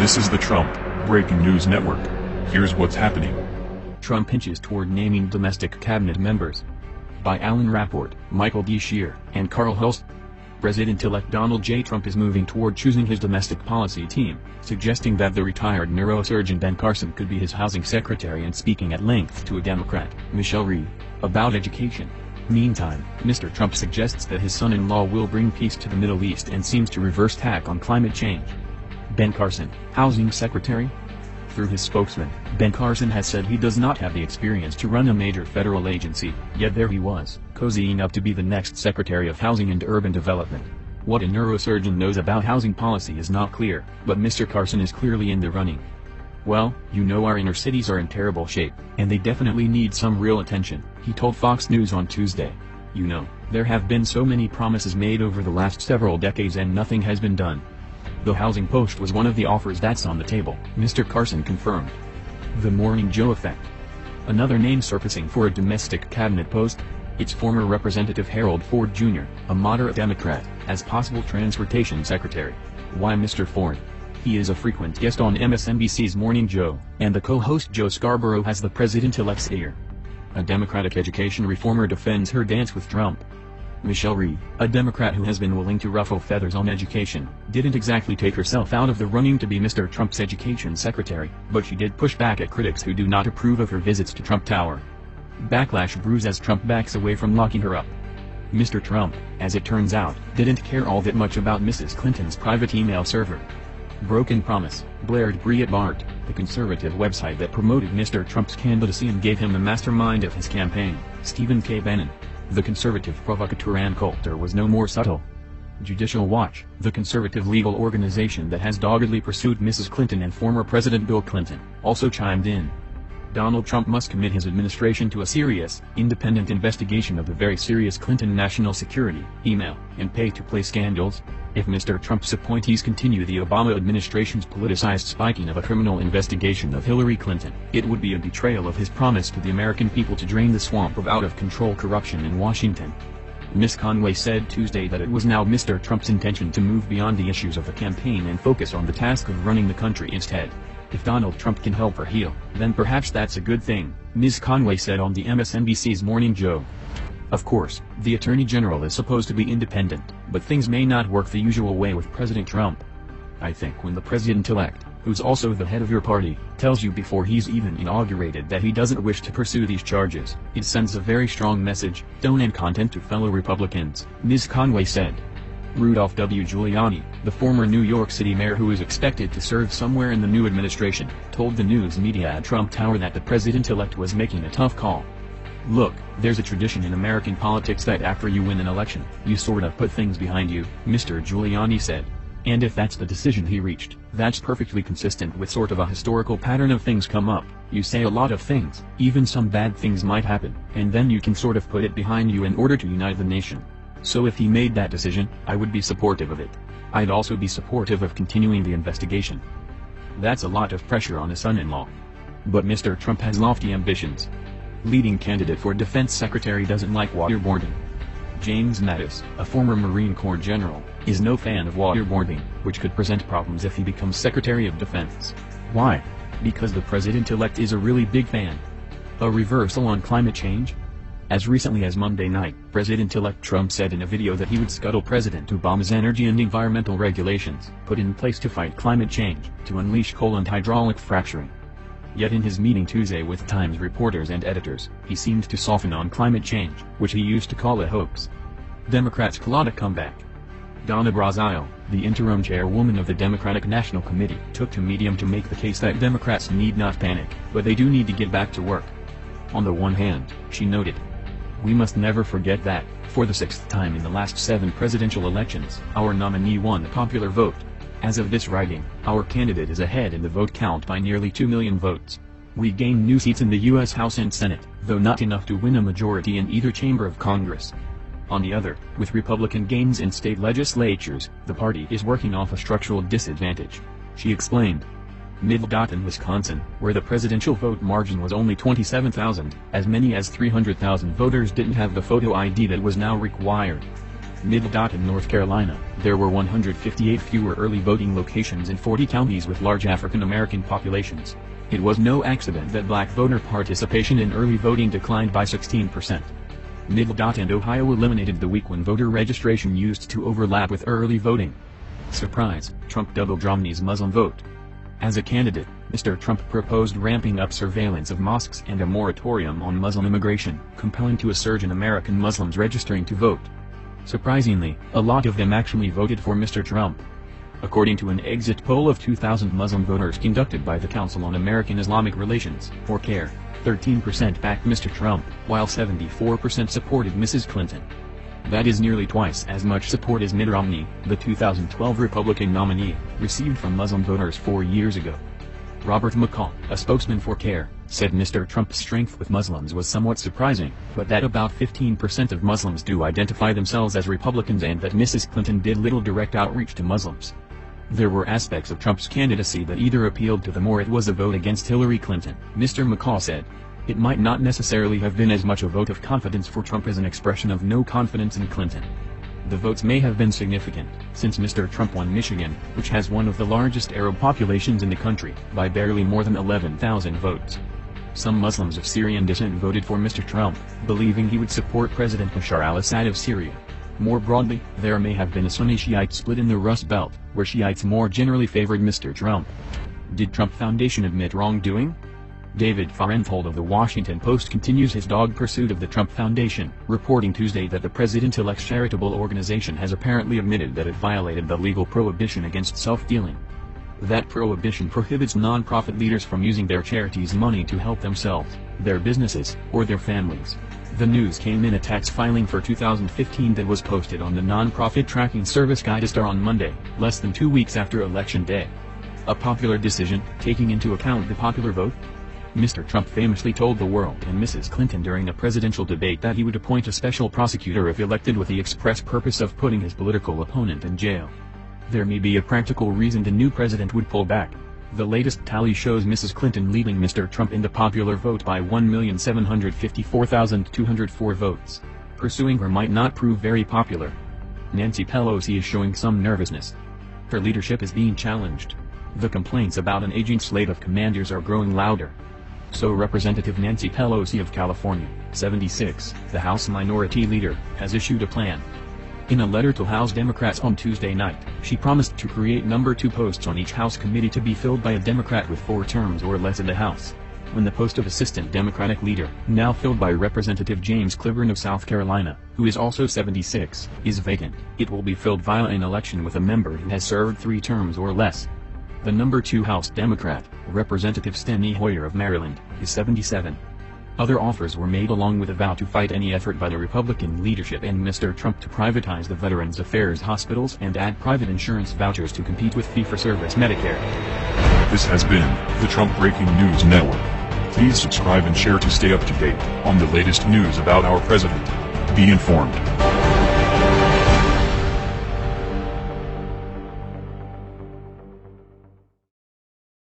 This is the Trump Breaking News Network. Here's what's happening. Trump hinges toward naming domestic cabinet members. By Alan Rapport, Michael D. Scheer, and Carl Hulst. President-elect Donald J. Trump is moving toward choosing his domestic policy team, suggesting that the retired neurosurgeon Ben Carson could be his housing secretary and speaking at length to a Democrat, Michelle Reed, about education. Meantime, Mr. Trump suggests that his son-in-law will bring peace to the Middle East and seems to reverse tack on climate change. Ben Carson, housing secretary? Through his spokesman, Ben Carson has said he does not have the experience to run a major federal agency, yet there he was, cozying up to be the next Secretary of Housing and Urban Development. What a neurosurgeon knows about housing policy is not clear, but Mr. Carson is clearly in the running. Well, you know our inner cities are in terrible shape, and they definitely need some real attention, he told Fox News on Tuesday. You know, there have been so many promises made over the last several decades and nothing has been done. The Housing Post was one of the offers that's on the table, Mr. Carson confirmed. The Morning Joe effect. Another name surfacing for a domestic cabinet post? It's former Representative Harold Ford Jr., a moderate Democrat, as possible transportation secretary. Why Mr. Ford? He is a frequent guest on MSNBC's Morning Joe, and the co-host Joe Scarborough has the president-elect's ear. A Democratic education reformer defends her dance with Trump. Michelle Reed, a Democrat who has been willing to ruffle feathers on education, didn't exactly take herself out of the running to be Mr. Trump's education secretary, but she did push back at critics who do not approve of her visits to Trump Tower. Backlash brews as Trump backs away from locking her up. Mr. Trump, as it turns out, didn't care all that much about Mrs. Clinton's private email server. Broken Promise, blared Breitbart, the conservative website that promoted Mr. Trump's candidacy and gave him the mastermind of his campaign, Stephen K. Bannon. The conservative provocateur Ann Coulter was no more subtle. Judicial Watch, the conservative legal organization that has doggedly pursued Mrs. Clinton and former President Bill Clinton, also chimed in. Donald Trump must commit his administration to a serious, independent investigation of the very serious Clinton national security, email, and pay-to-play scandals. If Mr. Trump's appointees continue the Obama administration's politicized spiking of a criminal investigation of Hillary Clinton, it would be a betrayal of his promise to the American people to drain the swamp of out-of-control corruption in Washington. Ms. Conway said Tuesday that it was now Mr. Trump's intention to move beyond the issues of the campaign and focus on the task of running the country instead. If Donald Trump can help her heal, then perhaps that's a good thing, Ms. Conway said on the MSNBC's Morning Joe. Of course, the Attorney General is supposed to be independent, but things may not work the usual way with President Trump. I think when the president-elect, who's also the head of your party, tells you before he's even inaugurated that he doesn't wish to pursue these charges, it sends a very strong message, tone and content to fellow Republicans, Ms. Conway said. Rudolph W. Giuliani, the former New York City mayor who is expected to serve somewhere in the new administration, told the news media at Trump Tower that the president-elect was making a tough call. Look, there's a tradition in American politics that after you win an election, you sort of put things behind you, Mr. Giuliani said. And if that's the decision he reached, that's perfectly consistent with sort of a historical pattern of things come up. You say a lot of things, even some bad things might happen, and then you can sort of put it behind you in order to unite the nation. So if he made that decision, I would be supportive of it. I'd also be supportive of continuing the investigation. That's a lot of pressure on a son-in-law. But Mr. Trump has lofty ambitions. Leading candidate for defense secretary doesn't like waterboarding. James Mattis, a former Marine Corps general, is no fan of waterboarding, which could present problems if he becomes Secretary of Defense. Why? Because the president-elect is a really big fan. A reversal on climate change? As recently as Monday night, President-elect Trump said in a video that he would scuttle President Obama's energy and environmental regulations, put in place to fight climate change, to unleash coal and hydraulic fracturing. Yet in his meeting Tuesday with Times reporters and editors, he seemed to soften on climate change, which he used to call a hoax. Democrats plot a comeback. Donna Brazile, the interim chairwoman of the Democratic National Committee, took to Medium to make the case that Democrats need not panic, but they do need to get back to work. On the one hand, she noted, we must never forget that, for the sixth time in the last 7 presidential elections, our nominee won the popular vote. As of this writing, our candidate is ahead in the vote count by nearly 2 million votes. We gained new seats in the U.S. House and Senate, though not enough to win a majority in either chamber of Congress. On the other, with Republican gains in state legislatures, the party is working off a structural disadvantage, she explained. In Wisconsin, where the presidential vote margin was only 27,000, as many as 300,000 voters didn't have the photo ID that was now required. In North Carolina, there were 158 fewer early voting locations in 40 counties with large African American populations. It was no accident that black voter participation in early voting declined by 16%. And Ohio eliminated the week when voter registration used to overlap with early voting. Surprise, Trump doubled Romney's Muslim vote. As a candidate, Mr. Trump proposed ramping up surveillance of mosques and a moratorium on Muslim immigration, compelling to a surge in American Muslims registering to vote. Surprisingly, a lot of them actually voted for Mr. Trump. According to an exit poll of 2,000 Muslim voters conducted by the Council on American-Islamic Relations, or CAIR, 13% backed Mr. Trump, while 74% supported Mrs. Clinton. That is nearly twice as much support as Mitt Romney, the 2012 Republican nominee, received from Muslim voters 4 years ago. Robert McCall, a spokesman for CAIR, said Mr. Trump's strength with Muslims was somewhat surprising, but that about 15% of Muslims do identify themselves as Republicans and that Mrs. Clinton did little direct outreach to Muslims. There were aspects of Trump's candidacy that either appealed to them or it was a vote against Hillary Clinton, Mr. McCall said. It might not necessarily have been as much a vote of confidence for Trump as an expression of no confidence in Clinton. The votes may have been significant, since Mr. Trump won Michigan, which has one of the largest Arab populations in the country, by barely more than 11,000 votes. Some Muslims of Syrian descent voted for Mr. Trump, believing he would support President Bashar al-Assad of Syria. More broadly, there may have been a Sunni-Shiite split in the Rust Belt, where Shiites more generally favored Mr. Trump. Did Trump Foundation admit wrongdoing? David Fahrenthold of The Washington Post continues his dogged pursuit of the Trump Foundation, reporting Tuesday that the president-elect's charitable organization has apparently admitted that it violated the legal prohibition against self-dealing. That prohibition prohibits non-profit leaders from using their charities' money to help themselves, their businesses, or their families. The news came in a tax filing for 2015 that was posted on the non-profit tracking service Guidestar on Monday, less than 2 weeks after Election Day. A popular decision, taking into account the popular vote? Mr. Trump famously told the world and Mrs. Clinton during a presidential debate that he would appoint a special prosecutor if elected with the express purpose of putting his political opponent in jail. There may be a practical reason the new president would pull back. The latest tally shows Mrs. Clinton leading Mr. Trump in the popular vote by 1,754,204 votes. Pursuing her might not prove very popular. Nancy Pelosi is showing some nervousness. Her leadership is being challenged. The complaints about an aging slate of commanders are growing louder. So Representative Nancy Pelosi of California, 76, the House Minority Leader, has issued a plan. In a letter to House Democrats on Tuesday night, she promised to create number 2 posts on each House committee to be filled by a Democrat with 4 terms or less in the House. When the post of Assistant Democratic Leader, now filled by Representative James Clyburn of South Carolina, who is also 76, is vacant, it will be filled via an election with a member who has served 3 terms or less. The number 2 House Democrat, Representative Steny Hoyer of Maryland, is 77. Other offers were made along with a vow to fight any effort by the Republican leadership and Mr. Trump to privatize the Veterans Affairs hospitals and add private insurance vouchers to compete with fee-for-service Medicare. This has been the Trump Breaking News Network. Please subscribe and share to stay up to date on the latest news about our president. Be informed.